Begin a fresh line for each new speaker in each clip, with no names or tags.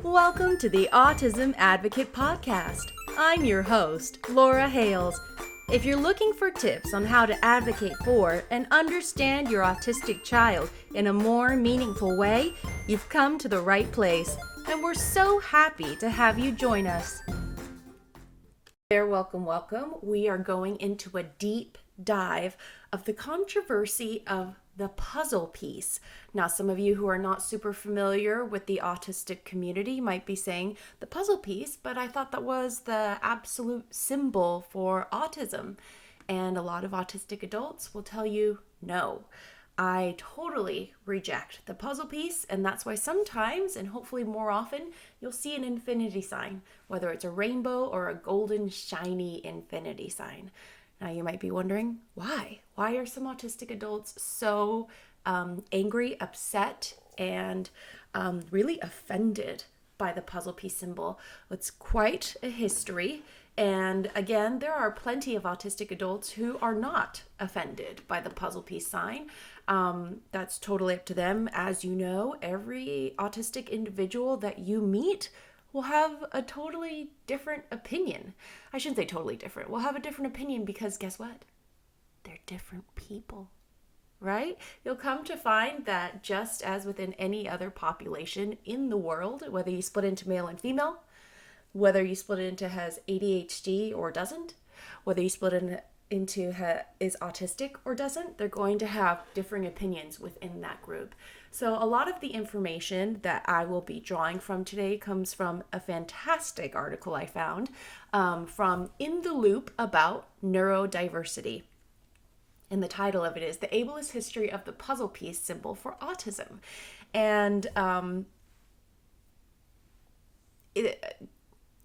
Welcome to the Autism Advocate Podcast. I'm your host, Laura Hales. If you're looking for tips on how to advocate for and understand your autistic child in a more meaningful way, you've come to the right place, and we're so happy to have you join us. Welcome. We are going into a deep dive of the controversy of the puzzle piece. Now, some of you who are not super familiar with the autistic community might be saying the puzzle piece, but I thought that was the absolute symbol for autism. And a lot of autistic adults will tell you, no, I totally reject the puzzle piece. And that's why sometimes, and hopefully more often, you'll see an infinity sign, whether it's a rainbow or a golden shiny infinity sign. Now, you might be wondering, why? Why are some autistic adults so angry, upset, and really offended by the puzzle piece symbol? It's quite a history. And again, there are plenty of autistic adults who are not offended by the puzzle piece sign. That's totally up to them. As you know, every autistic individual that you meet will have a totally different opinion. I shouldn't say totally different. We'll have a different opinion because guess what? They're different people, right? You'll come to find that just as within any other population in the world, whether you split into male and female, whether you split it into has ADHD or doesn't, whether you split it into is autistic or doesn't, they're going to have differing opinions within that group. So a lot of the information that I will be drawing from today comes from a fantastic article I found from In the Loop about neurodiversity. And the title of it is The Ableist History of the Puzzle Piece Symbol for Autism. And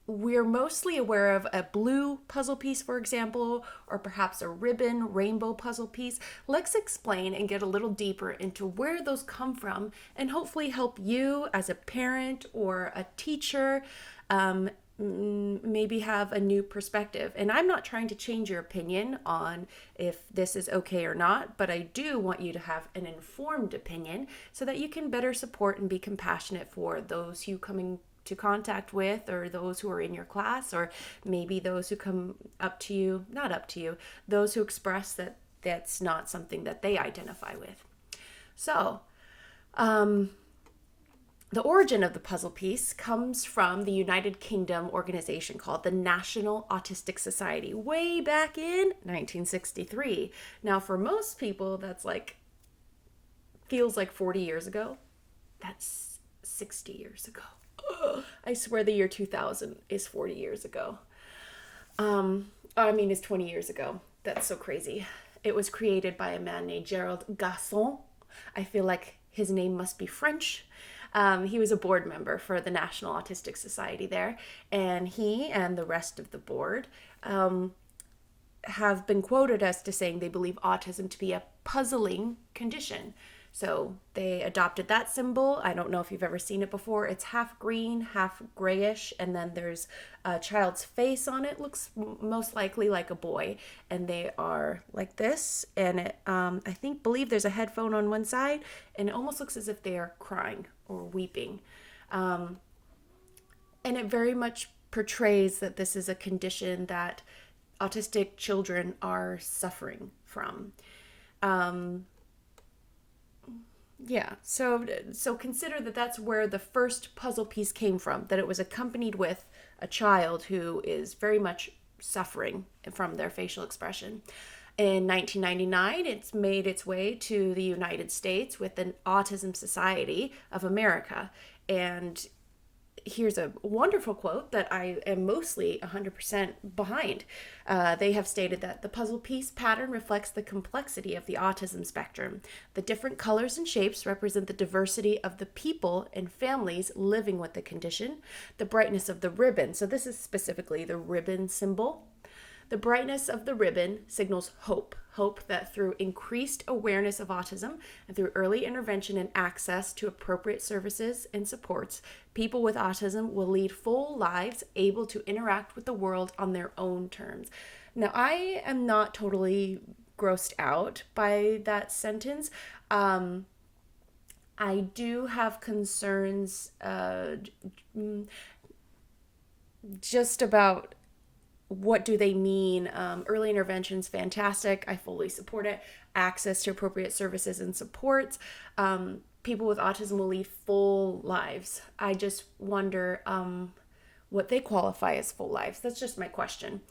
we're mostly aware of a blue puzzle piece, for example, or perhaps a ribbon rainbow puzzle piece. Let's explain and get a little deeper into where those come from and hopefully help you as a parent or a teacher maybe have a new perspective. And I'm not trying to change your opinion on if this is okay or not, but I do want you to have an informed opinion so that you can better support and be compassionate for those you coming to contact with, or those who are in your class, or maybe those who come those who express that that's not something that they identify with. So, the origin of the puzzle piece comes from the United Kingdom organization called the National Autistic Society way back in 1963. Now, for most people, that's feels like 40 years ago. That's 60 years ago. I swear the year 2000 is 40 years ago. Is 20 years ago. That's so crazy. It was created by a man named Gerald Gasson. I feel like his name must be French. He was a board member for the National Autistic Society there, and he and the rest of the board have been quoted as to saying they believe autism to be a puzzling condition. So they adopted that symbol. I don't know if you've ever seen it before. It's half green, half grayish, and then there's a child's face on it. Looks most likely like a boy, and they are like this. And it, believe there's a headphone on one side, and it almost looks as if they are crying or weeping. And it very much portrays that this is a condition that autistic children are suffering from. So consider that that's where the first puzzle piece came from, that it was accompanied with a child who is very much suffering from their facial expression. In 1999, it's made its way to the United States with the Autism Society of America. And here's a wonderful quote that I am mostly 100% behind. They have stated that the puzzle piece pattern reflects the complexity of the autism spectrum. The different colors and shapes represent the diversity of the people and families living with the condition. The brightness of the ribbon, so this is specifically the ribbon symbol. The brightness of the ribbon signals hope that through increased awareness of autism and through early intervention and access to appropriate services and supports, people with autism will lead full lives able to interact with the world on their own terms. Now, I am not totally grossed out by that sentence. I do have concerns just about what do they mean. Early intervention's fantastic. I fully support it. Access to appropriate services and supports. People with autism will lead full lives. I just wonder what they qualify as full lives. That's just my question.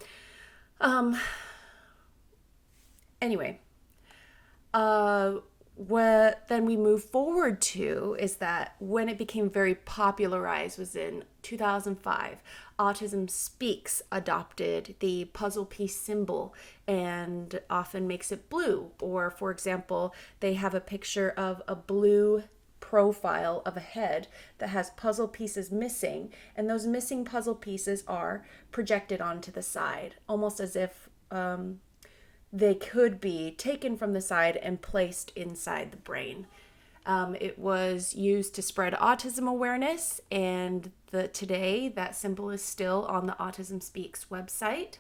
Anyway, what then we move forward to is that when it became very popularized was in 2005. Autism Speaks adopted the puzzle piece symbol and often makes it blue. Or, for example, they have a picture of a blue profile of a head that has puzzle pieces missing, and those missing puzzle pieces are projected onto the side, almost as if they could be taken from the side and placed inside the brain. It was used to spread autism awareness, and today that symbol is still on the Autism Speaks website.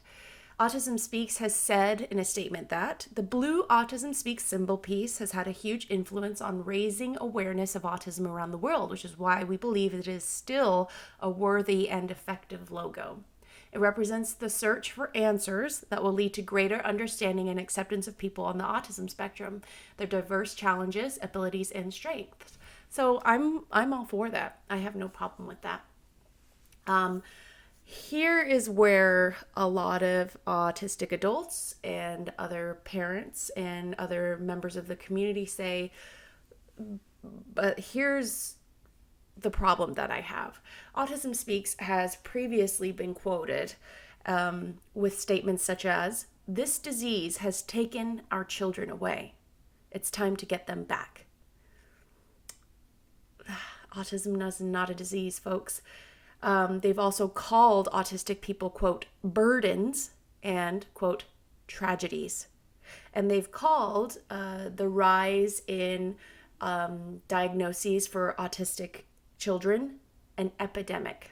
Autism Speaks has said in a statement that the blue Autism Speaks symbol piece has had a huge influence on raising awareness of autism around the world, which is why we believe it is still a worthy and effective logo. It represents the search for answers that will lead to greater understanding and acceptance of people on the autism spectrum, their diverse challenges, abilities, and strengths. So I'm all for that. I have no problem with that. Here is where a lot of autistic adults and other parents and other members of the community say, but here's the problem that I have. Autism Speaks has previously been quoted with statements such as, "This disease has taken our children away. It's time to get them back." Autism is not a disease, folks. They've also called autistic people, quote, burdens and, quote, tragedies. And they've called the rise in diagnoses for autistic children an epidemic.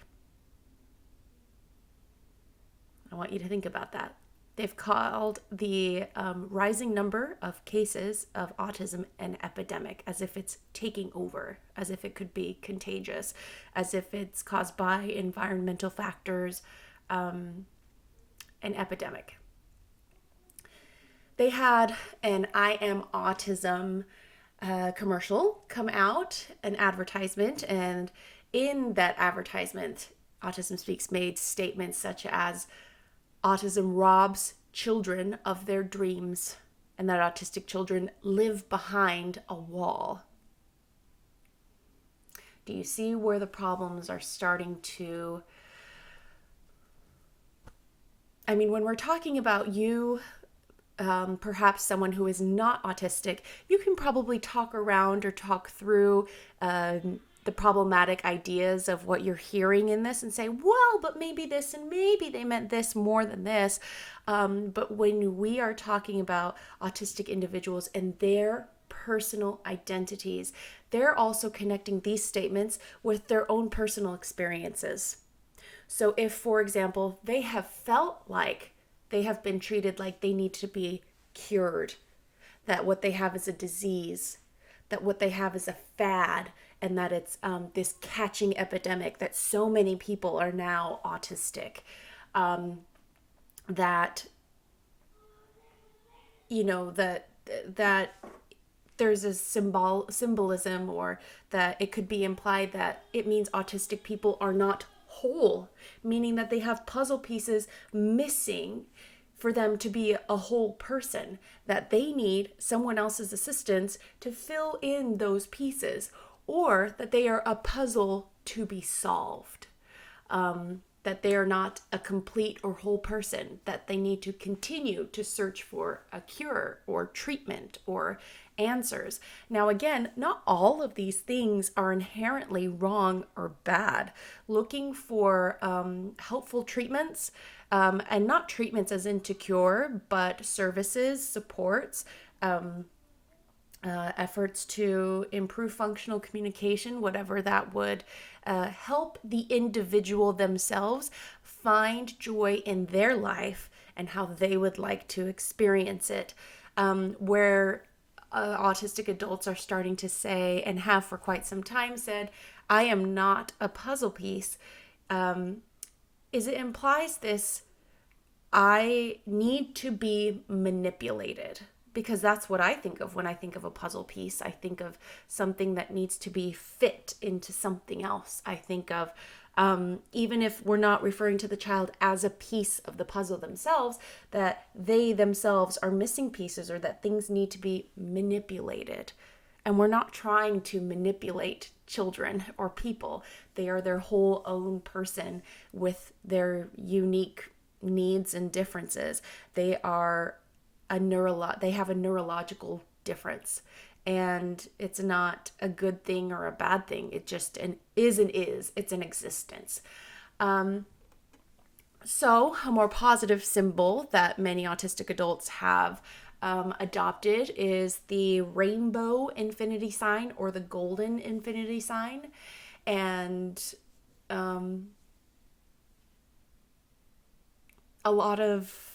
I want you to think about that. They've called the rising number of cases of autism an epidemic, as if it's taking over, as if it could be contagious, as if it's caused by environmental factors, an epidemic. They had an I Am Autism commercial come out, an advertisement, and in that advertisement, Autism Speaks made statements such as, autism robs children of their dreams, and that autistic children live behind a wall. Do you see where the problems are starting to... I mean, when we're talking about you, perhaps someone who is not autistic, you can probably talk around or talk through the problematic ideas of what you're hearing in this and say, well, but maybe this and maybe they meant this more than this. But when we are talking about autistic individuals and their personal identities, they're also connecting these statements with their own personal experiences. So if, for example, they have felt like they have been treated like they need to be cured, that what they have is a disease, that what they have is a fad, and that it's this catching epidemic, that so many people are now autistic, that, you know, that there's a symbolism, or that it could be implied that it means autistic people are not whole, meaning that they have puzzle pieces missing for them to be a whole person, that they need someone else's assistance to fill in those pieces, or that they are a puzzle to be solved, that they are not a complete or whole person, that they need to continue to search for a cure or treatment or answers. Now, again, not all of these things are inherently wrong or bad. Looking for helpful treatments, and not treatments as in to cure, but services, supports, efforts to improve functional communication, whatever that would help the individual themselves find joy in their life and how they would like to experience it, where autistic adults are starting to say, and have for quite some time said, I am not a puzzle piece, is it implies this, I need to be manipulated. Because that's what I think of when I think of a puzzle piece. I think of something that needs to be fit into something else. I think of, even if we're not referring to the child as a piece of the puzzle themselves, that they themselves are missing pieces, or that things need to be manipulated. And we're not trying to manipulate children or people. They are their whole own person with their unique needs and differences. They are they have a neurological difference, and it's not a good thing or a bad thing. It just is. It's an existence. So a more positive symbol that many autistic adults have adopted is the rainbow infinity sign, or the golden infinity sign. And a lot of,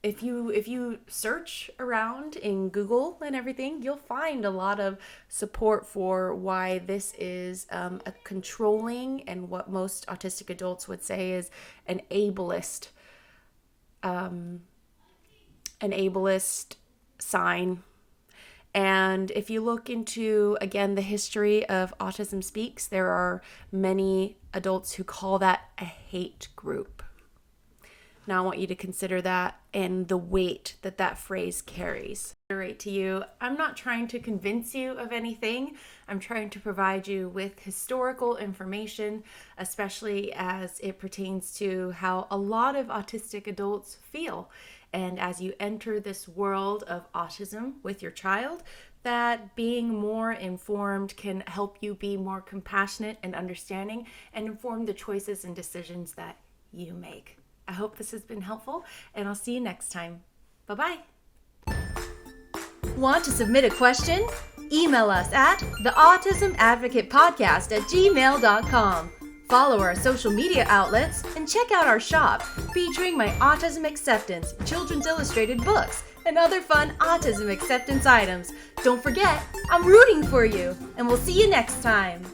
if you search around in Google and everything, you'll find a lot of support for why this is a controlling, and what most autistic adults would say is an ableist sign. And if you look into, again, the history of Autism Speaks, there are many adults who call that a hate group. Now I want you to consider that and the weight that that phrase carries. To you, I'm not trying to convince you of anything. I'm trying to provide you with historical information, especially as it pertains to how a lot of autistic adults feel. And as you enter this world of autism with your child, that being more informed can help you be more compassionate and understanding, and inform the choices and decisions that you make. I hope this has been helpful, and I'll see you next time. Bye-bye. Want to submit a question? Email us at theautismadvocatepodcast@gmail.com. Follow our social media outlets and check out our shop featuring my Autism Acceptance, Children's Illustrated books, and other fun autism acceptance items. Don't forget, I'm rooting for you, and we'll see you next time.